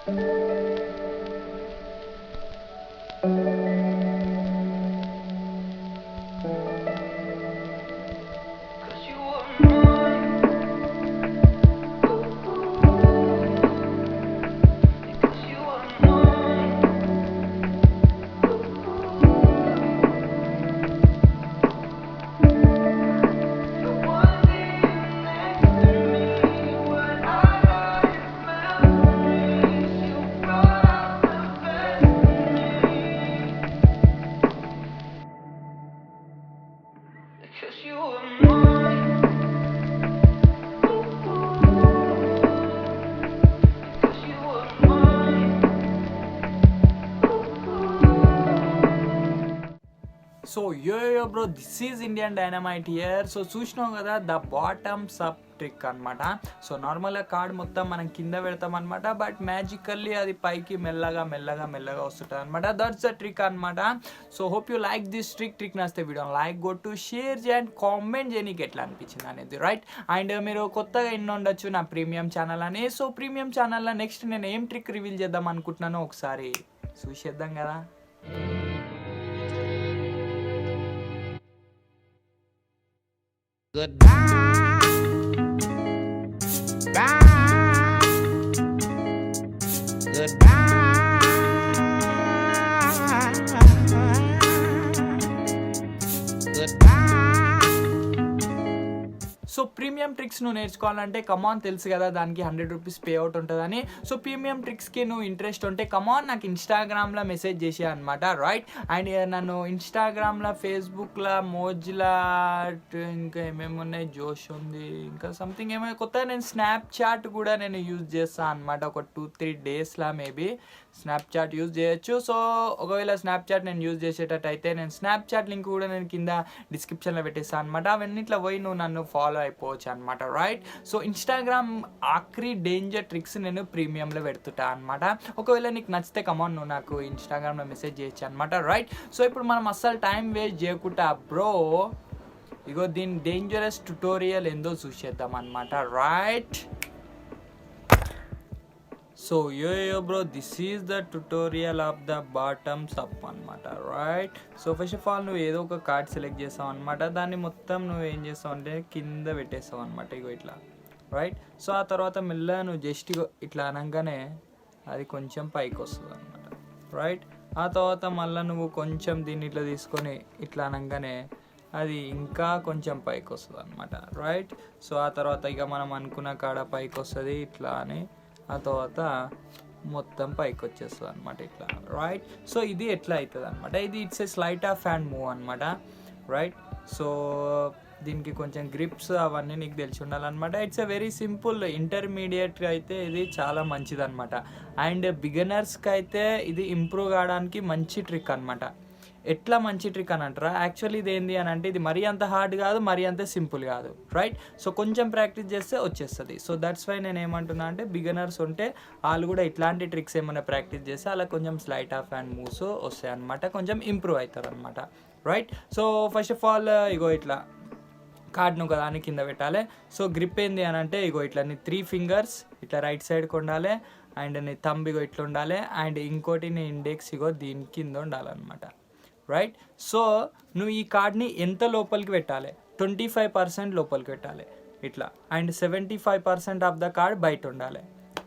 So yo bro, this is Indian dynamite here. So చూసినాం కదా the bottoms up trick అనమాట. So నార్మల్గా card మొత్తం మనం కింద పెడతాం అనమాట, బట్ మ్యాజికల్లీ అది పైకి మెల్లగా మెల్లగా మెల్లగా వస్తుంటుంది అనమాట. దట్స్ ద ట్రిక్ అనమాట. So hope you like this trick నచ్చితే వీడియో లైక్ కొట్టు, షేర్ చేయండి, కామెంట్ చేయడానికి ఎట్లా అనిపించింది అనేది, రైట్. అండ్ మీరు కొత్తగా ఎన్ని ఉండొచ్చు నా ప్రీమియం ఛానల్ అని. సో ప్రీమియం ఛానల్లో నెక్స్ట్ నేను ఏం ట్రిక్ రివీల్ చేద్దాం అనుకుంటున్నానో ఒకసారి చూసేద్దాం కదా. Goodbye. Bye. Goodbye. Goodbye. So premium tricks నువ్వు నేర్చుకోవాలంటే కమాన్, తెలుసు కదా దానికి 100 రూపీస్ పే అవుట్ ఉంటుందని. సో ప్రీమియం ట్రిక్స్కి నువ్వు ఇంట్రెస్ట్ ఉంటే కమాన్ నాకు ఇన్స్టాగ్రామ్లో మెసేజ్ చేసే అనమాట, రైట్. అండ్ నన్ను ఇన్స్టాగ్రామ్లో, ఫేస్బుక్లో, మోజ్లా, ఇంకా ఏమేమి ఉన్నాయి, జోష్ ఉంది, ఇంకా సంథింగ్ ఏమైనా కొత్తగా నేను స్నాప్చాట్ కూడా నేను యూజ్ చేస్తాను అనమాట. ఒక 2-3 డేస్లో మేబీ స్నాప్చాట్ యూజ్ చేయొచ్చు. సో ఒకవేళ స్నాప్చాట్ నేను యూజ్ చేసేటట్టయితే నేను స్నాప్చాట్ లింక్ కూడా నేను కింద డిస్క్రిప్షన్లో పెట్టేస్తాను అనమాట. అవన్నిట్లో పోయి నువ్వు నన్ను ఫాలో అయిపోవచ్చు అనమాట, రైట్. సో ఇన్స్టాగ్రామ్ ఆఖరి డేంజర్ ట్రిక్స్ నేను ప్రీమియంలో పెడుతుంటా అనమాట. ఒకవేళ నీకు నచ్చితే కమాన్ నువ్వు నాకు ఇన్స్టాగ్రామ్లో మెసేజ్ చేయొచ్చు అనమాట, రైట్. సో ఇప్పుడు మనం అస్సలు టైం వేస్ట్ చేయకుండా బ్రో ఇగో దీని డేంజరస్ ట్యుటోరియల్ ఏందో చూసేద్దాం అనమాట, right. So yo bro, this is the tutorial of the bottoms up అనమాట, right. So first of all నువ్వు ఏదో ఒక కార్డ్ సెలెక్ట్ చేస్తావు అనమాట. దాన్ని మొత్తం నువ్వు ఏం చేస్తావు అంటే కింద పెట్టేస్తావు అనమాట, ఇగో ఇట్లా, రైట్. సో ఆ తర్వాత మెల్లగా నువ్వు జస్ట్ ఇట్లా అనగానే అది కొంచెం పైకి వస్తుంది అనమాట, రైట్. ఆ తర్వాత మళ్ళీ నువ్వు కొంచెం దీన్ని ఇట్లా తీసుకొని ఇట్లా అనగానే అది ఇంకా కొంచెం పైకి వస్తుంది అనమాట, రైట్. సో ఆ తర్వాత ఇక మనం అనుకున్న కాడ పైకి వస్తుంది ఇట్లా అని, ఆ తర్వాత మొత్తం పైకి వచ్చేస్తుంది అనమాట ఇట్లా, రైట్. సో ఇది ఎట్లా అవుతుంది అనమాట, ఇది it's a slight of hand move అనమాట, రైట్. సో దీనికి కొంచెం గ్రిప్స్ అవన్నీ నీకు తెలిసి ఉండాలన్నమాట. It's a very simple. ఇంటర్మీడియట్గా అయితే ఇది చాలా మంచిది అనమాట. అండ్ బిగినర్స్కి అయితే ఇది ఇంప్రూవ్ కావడానికి మంచి ట్రిక్ అనమాట. ఎట్లా మంచి ట్రిక్ అని అంటారా, యాక్చువల్లీ ఇది ఏంది అని అంటే ఇది మరీ అంత హార్డ్ కాదు, మరీ అంత సింపుల్ కాదు, రైట్. సో కొంచెం ప్రాక్టీస్ చేస్తే వచ్చేస్తుంది. సో దట్స్ వై నేను ఏమంటున్నా అంటే బిగినర్స్ ఉంటే వాళ్ళు కూడా ఇట్లాంటి ట్రిక్స్ ఏమైనా ప్రాక్టీస్ చేస్తే అలా కొంచెం స్లైట్ ఆఫ్ హ్యాండ్ మూవ్స్ వస్తాయి అనమాట, కొంచెం ఇంప్రూవ్ అవుతారు అనమాట, right. So first of all ఇగో ఇట్లా కార్డ్ను ఒక దాన్ని కింద పెట్టాలి. సో గ్రిప్ ఏంది అని అంటే ఇగో ఇట్లా నీ 3 ఫింగర్స్ ఇట్లా రైట్ సైడ్కి ఉండాలి, అండ్ నీ థంబ్ ఇగో ఇట్లా ఉండాలి, అండ్ ఇంకోటి నీ ఇండెక్స్ ఇగో దీని కింద ఉండాలన్నమాట, రైట్. సో నువ్వు ఈ కార్డ్ని ఎంత లోపలికి పెట్టాలి, 25% లోపలికి పెట్టాలి ఇట్లా, అండ్ 75% ఆఫ్ ద కార్డ్ బయట ఉండాలి,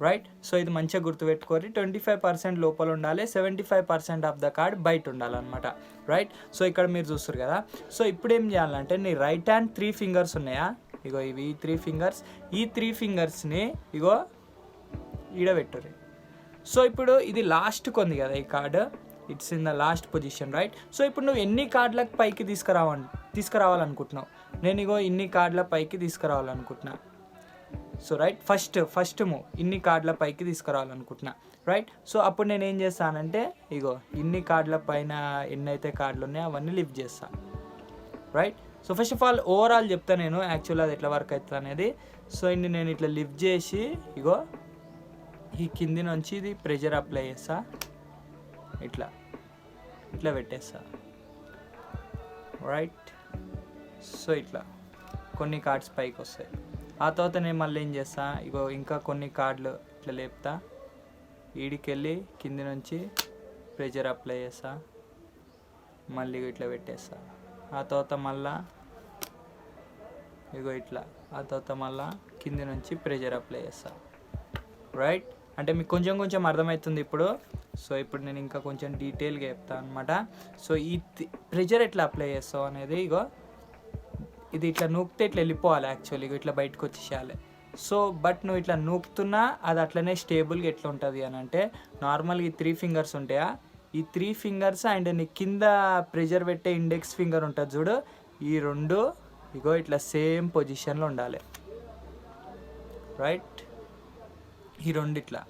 రైట్. సో ఇది మంచిగా గుర్తుపెట్టుకోరి, 25% లోపల ఉండాలి, 75% ఆఫ్ ద కార్డ్ బయట ఉండాలన్నమాట, రైట్. సో ఇక్కడ మీరు చూస్తారు కదా. సో ఇప్పుడు ఏం చేయాలంటే నీ రైట్ హ్యాండ్ 3 ఫింగర్స్ ఉన్నాయా, ఇగో ఇవి 3 ఫింగర్స్, ఈ 3 ఫింగర్స్ని ఇగో ఈడబెట్టుర్రి. సో ఇప్పుడు ఇది లాస్ట్కి ఉంది కదా ఈ card, it's in the last position, right. So ఇప్పుడు నువ్వు ఎన్ని కార్డులకు పైకి తీసుకురావాలనుకుంటున్నావు, నేను ఇగో ఇన్ని కార్డుల పైకి తీసుకురావాలనుకుంటున్నా. సో రైట్, ఫస్ట్ మూవ్ ఇన్ని కార్డుల పైకి తీసుకురావాలనుకుంటున్నా, రైట్. సో అప్పుడు నేను ఏం చేస్తానంటే ఇగో ఇన్ని కార్డుల పైన ఎన్నైతే కార్డులు ఉన్నాయో అవన్నీ లిఫ్ట్ చేస్తాను, right. So first of all overall చెప్తా నేను యాక్చువల్ అది ఎట్లా వర్క్ అవుతుంది అనేది. సో ఇన్ని నేను ఇట్లా లిఫ్ట్ చేసి ఇగో ఈ కింది నుంచి ఇది ప్రెషర్ అప్లై చేస్తా, ఇట్లా పెట్టేస్తా, రైట్. సో ఇట్లా కొన్ని కార్డ్స్ పైకి వస్తాయి. ఆ తర్వాత నేను మళ్ళీ ఏం చేస్తా, ఇగో ఇంకా కొన్ని కార్డులు ఇట్లా లేపుతా, ఈడికెళ్ళి కింది నుంచి ప్రెషర్ అప్లై చేస్తా, మళ్ళీ ఇట్లా పెట్టేస్తా. ఆ తర్వాత మళ్ళా ఇగో ఇట్లా, ఆ తర్వాత మళ్ళా కింది నుంచి ప్రెషర్ అప్లై చేస్తా. రైట్, అంటే మీకు కొంచెం కొంచెం అర్థమవుతుంది ఇప్పుడు. సో ఇప్పుడు నేను ఇంకా కొంచెం డీటెయిల్గా చెప్తాను అనమాట. సో ఈ ప్రెషర్ ఎట్లా అప్లై చేస్తావు అనేది, ఇగో ఇది ఇట్లా నూకితే ఇట్లా వెళ్ళిపోవాలి యాక్చువల్లీ, ఇట్లా బయటకు వచ్చేసేయాలి. సో బట్ నువ్వు ఇట్లా నూకుతున్నా అది అట్లనే స్టేబుల్గా ఎట్లా ఉంటుంది అని అంటే, నార్మల్గా ఈ 3 ఫింగర్స్ ఉంటాయా, ఈ 3 ఫింగర్స్ అండ్ నీ కింద ప్రెషర్ పెట్టే ఇండెక్స్ ఫింగర్ ఉంటుంది చూడు, ఈ రెండు ఇగో ఇట్లా సేమ్ పొజిషన్లో ఉండాలి. రైట్, ఈ రెండు ఇట్లా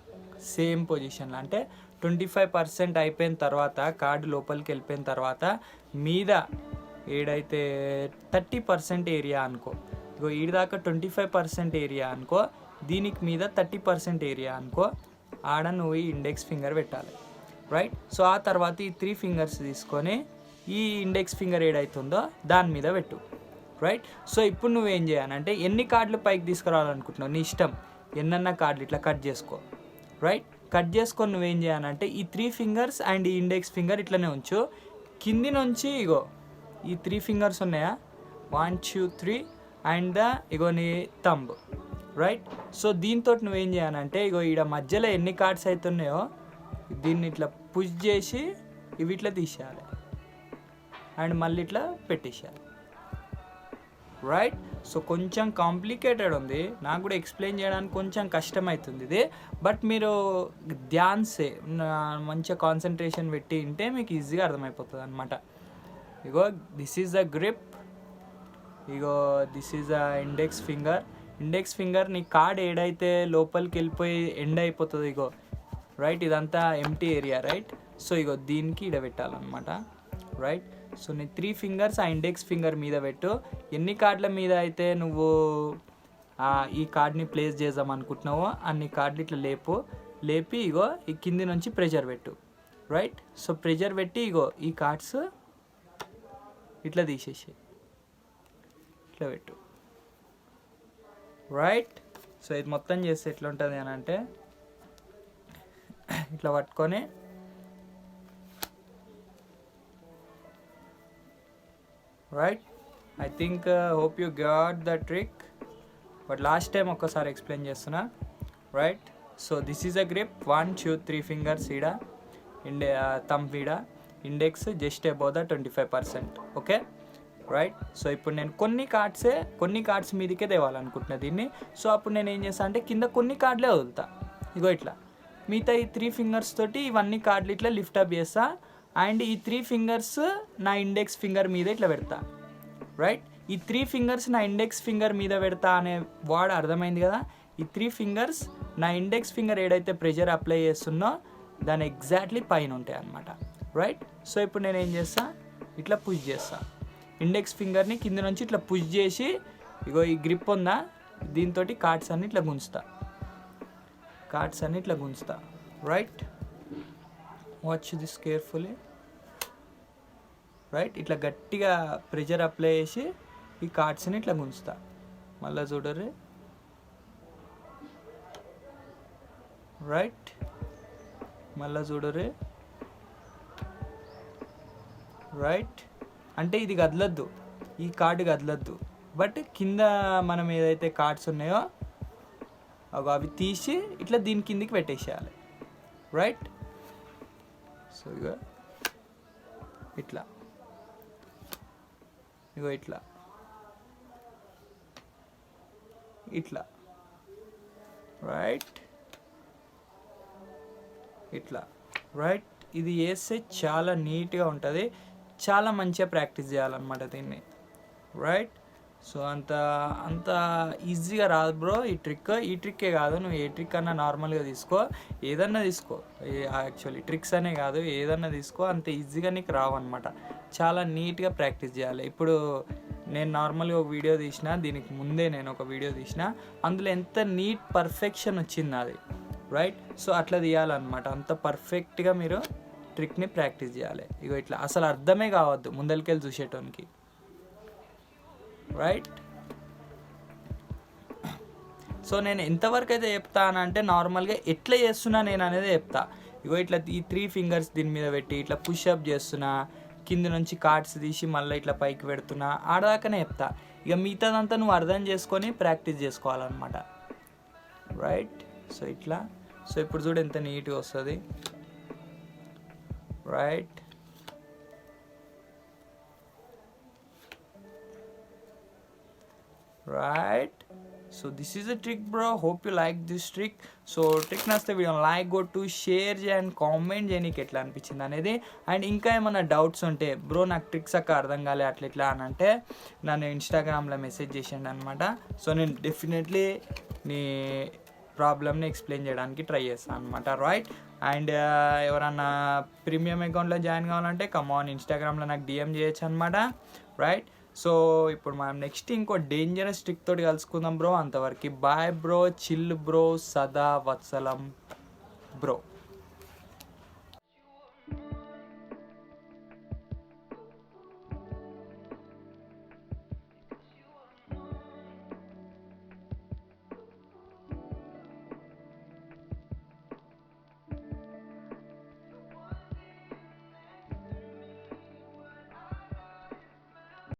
సేమ్ పొజిషన్లో, అంటే 25% అయిపోయిన తర్వాత కార్డు లోపలికి వెళ్ళిపోయిన తర్వాత మీద ఏడైతే 30% ఏరియా అనుకో, ఇగో ఈడి దాకా 25% ఏరియా అనుకో, దీనికి మీద 30% ఏరియా అనుకో, ఆడ నువ్వు ఈ ఇండెక్స్ ఫింగర్ పెట్టాలి. రైట్, సో ఆ తర్వాత ఈ 3 ఫింగర్స్ తీసుకొని ఈ ఇండెక్స్ ఫింగర్ ఏడైతుందో దాని మీద పెట్టు. రైట్, సో ఇప్పుడు నువ్వేం చేయాలంటే ఎన్ని కార్డులు పైకి తీసుకురావాలనుకుంటున్నావు నీ ఇష్టం, ఎన్నన్నా కార్డులు ఇట్లా కట్ చేసుకో. రైట్, కట్ చేసుకొని నువ్వేం చేయాలంటే ఈ 3 ఫింగర్స్ అండ్ ఈ ఇండెక్స్ ఫింగర్ ఇట్లనే ఉంచు. కింది నుంచి ఇగో ఈ 3 ఫింగర్స్ ఉన్నాయా, 1 2 3 అండ్ ఇగో నీ థంబ్. రైట్, సో దీంతో నువ్వేం చేయాలంటే ఇగో ఈడ మధ్యలో ఎన్ని కార్డ్స్ అయితే ఉన్నాయో దీన్ని ఇట్లా పుష్ చేసి ఇవి ఇట్లా తీసేయాలి అండ్ మళ్ళీ ఇట్లా పెట్టేసేయాలి. రైట్, సో కొంచెం కాంప్లికేటెడ్ ఉంది, నాకు కూడా ఎక్స్ప్లెయిన్ చేయడానికి కొంచెం కష్టమవుతుంది ఇది. బట్ మీరు ధ్యాన్సే మంచిగా కాన్సన్ట్రేషన్ పెట్టి ఉంటే మీకు ఈజీగా అర్థమైపోతుంది అనమాట. ఇగో దిస్ ఈజ్ ద గ్రిప్, ఇగో this is the index finger. Index finger నీ కార్డ్ ఏడైతే లోపలికి వెళ్ళిపోయి ఎండ్ అయిపోతుంది ఇగో. రైట్, ఇదంతా ఎంటీ ఏరియా. రైట్, సో ఇగో దీనికి ఇడ పెట్టాలన్నమాట. రైట్, సో నీ 3 ఫింగర్స్ ఆ ఇండెక్స్ ఫింగర్ మీద పెట్టు. ఎన్ని కార్డుల మీద అయితే నువ్వు ఈ కార్డ్ని ప్లేస్ చేద్దాం అనుకుంటున్నావో అన్ని కార్డులు ఇట్లా లేపి ఇగో ఈ కింది నుంచి ప్రెషర్ పెట్టు. రైట్, సో ప్రెషర్ పెట్టి ఇగో ఈ కార్డ్స్ ఇట్లా తీసేసి ఇట్లా పెట్టు. రైట్, సో ఇది మొత్తం చేస్తే ఎట్లా ఉంటుంది అని అంటే ఇట్లా పట్టుకొని right, I think hope you got the trick, but last time ఒక్కసారి ఎక్స్ప్లెయిన్ చేస్తున్నా. Right, so this is a grip, 1 2 3 fingers ఈడ, థంబ్ ఈడ, index just above the 25%. Okay, right, so ఇప్పుడు నేను కొన్ని కార్డ్స్ మీదకే తేవాలనుకుంటున్నా దీన్ని. సో అప్పుడు నేను ఏం చేస్తాను అంటే కింద కొన్ని కార్డులే వదులుతా, ఇగో ఇట్లా మిగతా ఈ 3 ఫింగర్స్ తోటి ఇవన్నీ కార్డులు ఇట్లా లిఫ్ట్ అప్ చేస్తా అండ్ ఈ 3 ఫింగర్స్ నా ఇండెక్స్ ఫింగర్ మీద ఇట్లా పెడతా. రైట్, ఈ 3 ఫింగర్స్ నా ఇండెక్స్ ఫింగర్ మీద పెడతా అనే వర్డ్ అర్థమైంది కదా. ఈ 3 ఫింగర్స్ నా ఇండెక్స్ ఫింగర్ ఏడైతే ప్రెషర్ అప్లై చేస్తున్నో దాని ఎగ్జాక్ట్లీ పైన ఉంటాయి అన్నమాట. రైట్, సో ఇప్పుడు నేను ఏం చేస్తా, ఇట్లా పుష్ చేస్తా, ఇండెక్స్ ఫింగర్ని కింద నుంచి ఇట్లా పుష్ చేసి ఇగో ఈ గ్రిప్ ఉందా దీంతో కార్డ్స్ అన్ని ఇట్లా గుంజుతా. Right, watch this carefully. Right, ఇట్లా గట్టిగా ప్రెషర్ అప్లై చేసి ఈ కార్డ్స్ని ఇట్లా గుంజుతా. మళ్ళీ చూడరు. రైట్, మళ్ళీ చూడరు. రైట్, అంటే ఇది కదలద్దు, ఈ కార్డు కదలద్దు, బట్ కింద మనం ఏదైతే కార్డ్స్ ఉన్నాయో అవి తీసి ఇట్లా దీని కిందికి పెట్టేసేయాలి. రైట్, సో ఇగో ఇట్లా రైట్, ఇట్లా. రైట్, ఇది వేస్తే చాలా నీట్గా ఉంటుంది, చాలా మంచిగా ప్రాక్టీస్ చేయాలన్నమాట దీన్ని. రైట్, సో అంత ఈజీగా రాదు బ్రో ఈ ట్రిక్కే కాదు, నువ్వు ఏ ట్రిక్ అన్నా నార్మల్గా తీసుకో, ఏదన్నా తీసుకో, యాక్చువల్లీ ట్రిక్స్ అనే కాదు ఏదన్నా తీసుకో, అంత ఈజీగా నీకు రావన్నమాట. చాలా నీట్గా ప్రాక్టీస్ చేయాలి. ఇప్పుడు నేను నార్మల్గా ఒక వీడియో తీసిన, దీనికి ముందే నేను ఒక వీడియో తీసిన, అందులో ఎంత నీట్ పర్ఫెక్షన్ వచ్చింది అది. రైట్, సో అట్లా తీయాలన్నమాట, అంత పర్ఫెక్ట్గా మీరు ట్రిక్ని ప్రాక్టీస్ చేయాలి. ఇగో ఇట్లా అసలు అర్థమే కావద్దు ముందరికెళ్ళి చూసేటోనికి. రైట్, సో నేను ఎంతవరకు అయితే చెప్తానంటే నార్మల్గా ఎట్లా చేస్తున్నా నేను అనేది చెప్తా. ఇగో ఇట్లా ఈ 3 ఫింగర్స్ దీని మీద పెట్టి ఇట్లా పుషప్ చేస్తున్నా, కింద నుంచి కార్డ్స్ తీసి మళ్ళీ ఇట్లా పైకి పెడుతున్నా, ఆడదాకానే చెప్తా. ఇక మిగతాదంతా నువ్వు అర్థం చేసుకొని ప్రాక్టీస్ చేసుకోవాలన్నమాట, రైట్. సో ఇట్లా, సో ఇప్పుడు చూడు ఎంత నీట్గా వస్తుంది, right. Right. So this is a trick bro, hope you like this trick. So trick నచ్చితే వీడియోని లైక్ కొట్టు, షేర్ చేయండి, కామెంట్ చేయనీకి ఎట్లా అనిపించింది అనేది. అండ్ ఇంకా ఏమైనా డౌట్స్ ఉంటే బ్రో నాకు ట్రిక్స్ అక్క అర్థం కాలే అట్లా ఇట్లా అని అంటే నన్ను ఇన్స్టాగ్రామ్లో మెసేజ్ చేసిండు అనమాట. సో నేను డెఫినెట్లీ నీ ప్రాబ్లమ్ని ఎక్స్ప్లెయిన్ చేయడానికి ట్రై చేస్తాను అనమాట, రైట్. అండ్ ఎవరన్నా ప్రీమియం అకౌంట్లో జాయిన్ కావాలంటే కమాన్ ఇన్స్టాగ్రామ్లో నాకు డిఎం చేయొచ్చు అనమాట, రైట్. సో ఇప్పుడు మనం నెక్స్ట్ ఇంకో డేంజరస్ ట్రిక్ తోటి కలుసుకుందాం బ్రో. అంతవరకు బాయ్ బ్రో, చిల్ బ్రో, సదా వత్సలం బ్రో.